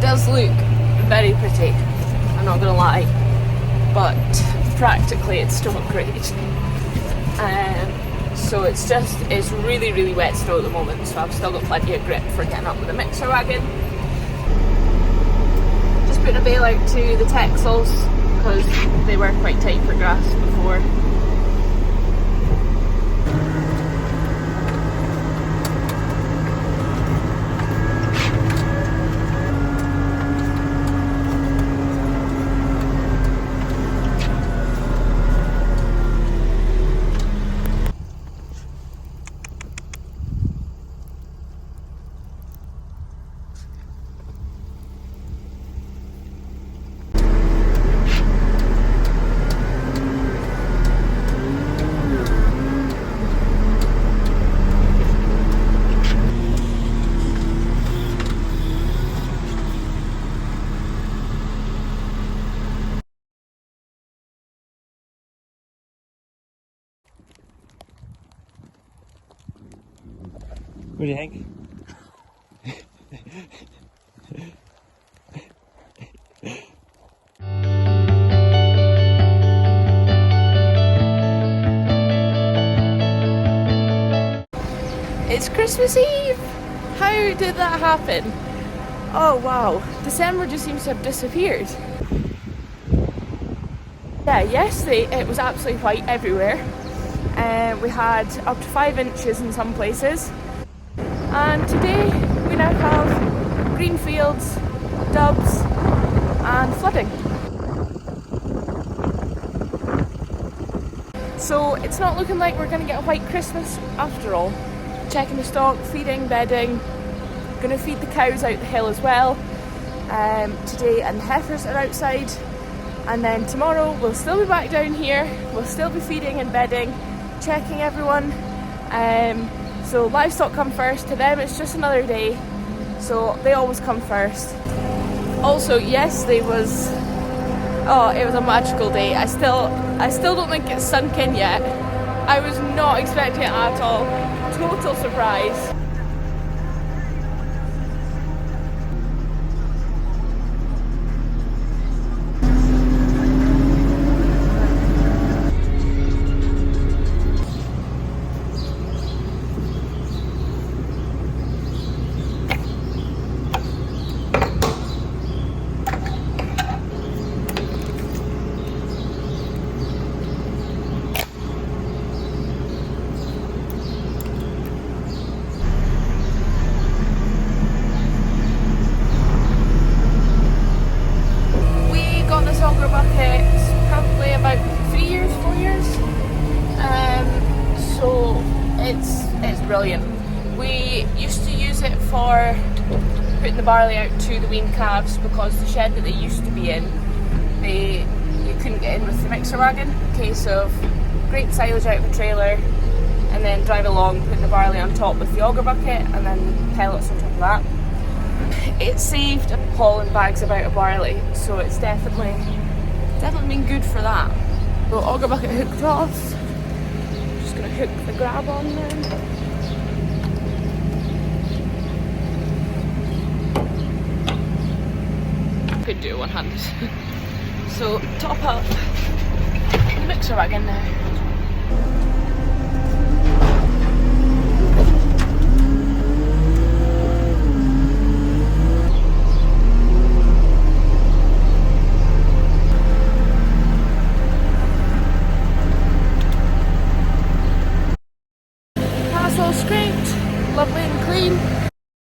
does look very pretty, I'm not gonna lie, but practically it's still not great. So it's really wet snow at the moment, so I've still got plenty of grip for getting up with the mixer wagon. Just putting a bale out to the Texels because they were quite tight for grass before. What do you think? It's Christmas Eve! How did that happen? Oh wow, December just seems to have disappeared. Yeah, yesterday it was absolutely white everywhere. We had up to 5 inches in some places. And today we now have green fields, dubs and flooding. So it's not looking like we're going to get a white Christmas after all. Checking the stock, feeding, bedding, going to feed the cows out the hill as well today, and the heifers are outside, and then tomorrow we'll still be back down here, we'll still be feeding and bedding, checking everyone. So livestock come first, to them it's just another day, so they always come first. Also yesterday was, it was a magical day. I still don't think it's sunk in yet. I was not expecting it at all. Total surprise. Soer Bucket probably about 3 years, 4 years. So it's brilliant. We used to use it for putting the barley out to the wean calves because the shed that they used to be in, you couldn't get in with the mixer wagon. In case of grape silage out of a trailer and then drive along, putting the barley on top with the auger bucket and then pellets on top of that. It saved hauling bags about of barley, so it's definitely been good for that. So auger bucket hooked off. Just gonna hook the grab on then. Could do it one-handed. So top up the mixer wagon now. Lovely and clean.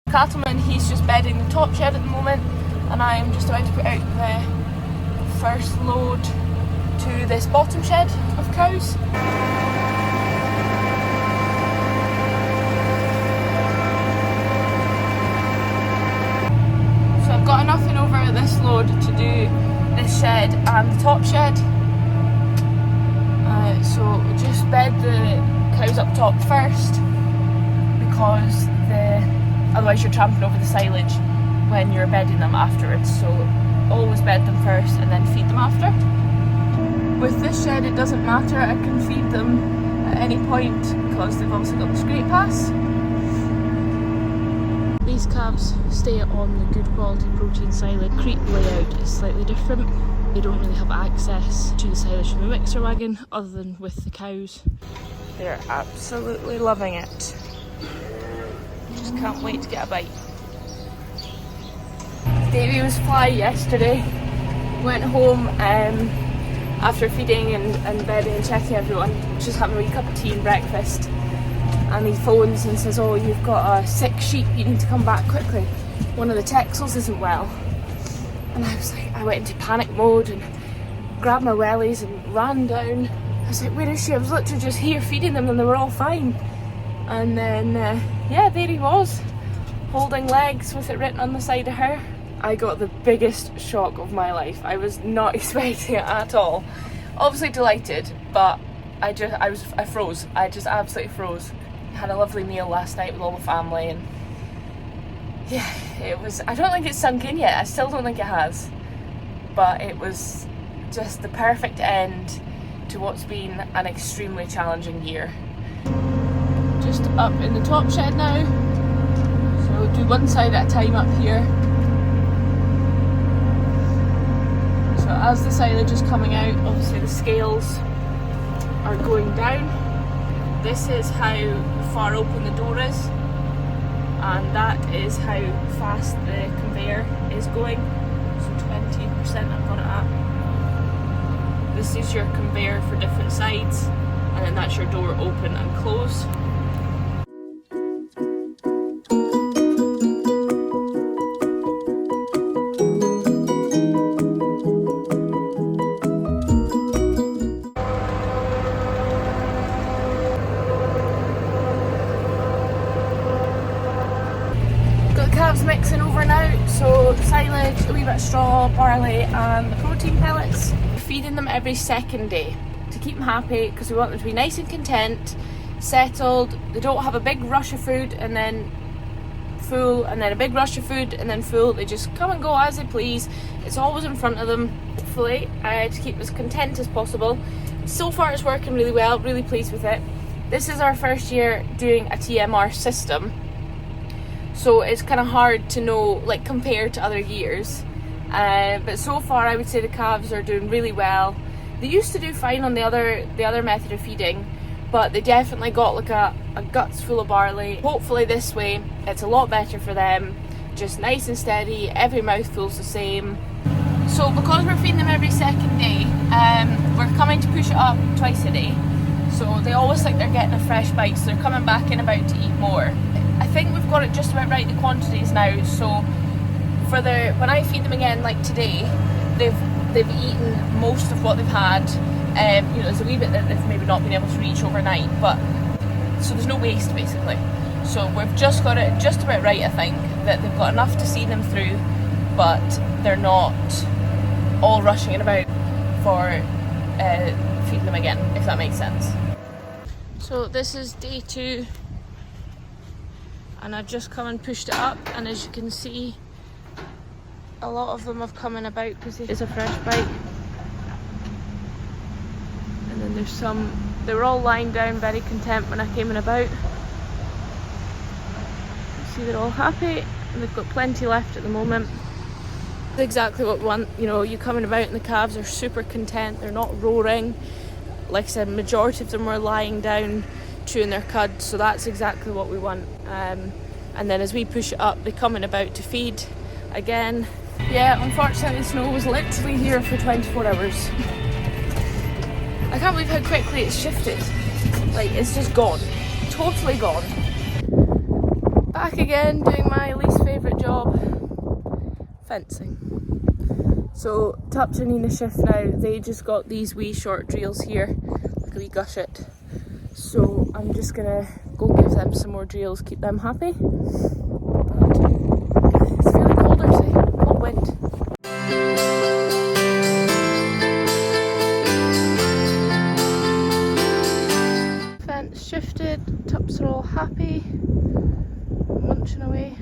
Cattleman, he's just bedding the top shed at the moment, and I am just about to put out the first load to this bottom shed of cows. So I've got enough in over this load to do this shed and the top shed. So we'll just bed the cows up top first, because otherwise you're tramping over the silage when you're bedding them afterwards, so always bed them first and then feed them after. With this shed it doesn't matter, I can feed them at any point because they've obviously got the scrape pass. We these calves stay on the good quality protein silage. Creep layout is slightly different. They don't really have access to the silage from the mixer wagon other than with the cows. They're absolutely loving it. Just can't wait to get a bite. Davey was fly yesterday. Went home after feeding and bedding and checking everyone, just having a wee cup of tea and breakfast. And he phones and says, "Oh, you've got a sick sheep, you need to come back quickly. One of the Texels isn't well." And I was like, I went into panic mode and grabbed my wellies and ran down. I was like, "Where is she?" I was literally just here feeding them and they were all fine. And then, yeah, there he was, holding legs with it written on the side of her. I got the biggest shock of my life. I was not expecting it at all. Obviously delighted, but I froze. I just absolutely froze. Had a lovely meal last night with all the family, and yeah, it was, I don't think it's sunk in yet. I still don't think it has, but it was just the perfect end to what's been an extremely challenging year. Just up in the top shed now, so we'll do one side at a time up here. So as the silage is coming out, obviously the scales are going down. This is how far open the door is, and that is how fast the conveyor is going. So 20% I've got it at. This is your conveyor for different sides, and then that's your door open and close. Calves mixing over now, so silage, a wee bit of straw, barley and the protein pellets. Feeding them every second day to keep them happy, because we want them to be nice and content, settled. They don't have a big rush of food and then full, and then a big rush of food and then full. They just come and go as they please. It's always in front of them, hopefully, to keep as content as possible. So far it's working really well, really pleased with it. This is our first year doing a TMR system, so it's kind of hard to know, like, compared to other years. But so far I would say the calves are doing really well. They used to do fine on the other method of feeding, but they definitely got like a guts full of barley. Hopefully this way it's a lot better for them, just nice and steady, every mouthful's the same. So because we're feeding them every second day, we're coming to push it up twice a day. So they always think they're getting a fresh bite, so they're coming back in about to eat more. I think we've got it just about right, the quantities now. So for when I feed them again, like today, they've eaten most of what they've had. You know, there's a wee bit that they've maybe not been able to reach overnight, but so there's no waste basically. So we've just got it just about right, I think, that they've got enough to see them through, but they're not all rushing it about for feeding them again, if that makes sense. So this is day 2. And I've just come and pushed it up, and as you can see, a lot of them have come in about because it is a fresh bite. And then there's some, they were all lying down very content when I came in about. You see they're all happy, and they've got plenty left at the moment. That's exactly what we want, you know, you coming about and the calves are super content, they're not roaring. Like I said, majority of them were lying down chewing their cud, so that's exactly what we want. And then as we push it up, they come in about to feed again. Yeah, unfortunately the snow was literally here for 24 hours. I can't believe how quickly it's shifted. Like, it's just gone, totally gone. Back again, doing my least favourite job, fencing. So Tups and Nina shift now, they just got these wee short drills here, like a wee gushet. So I'm just gonna go give them some more drills, keep them happy. But it's really cold outside, cold wind. Fence shifted, Tups are all happy, munching away.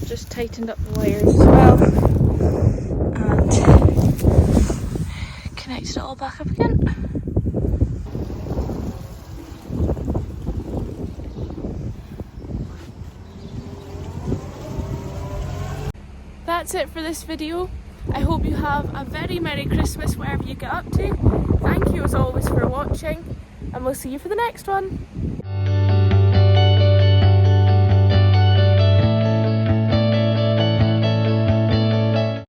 Just tightened up the wires as well and connected it all back up again. that's it for this video. I hope you have a very Merry Christmas wherever you get up to. Thank you as always for watching, and we'll see you for the next one.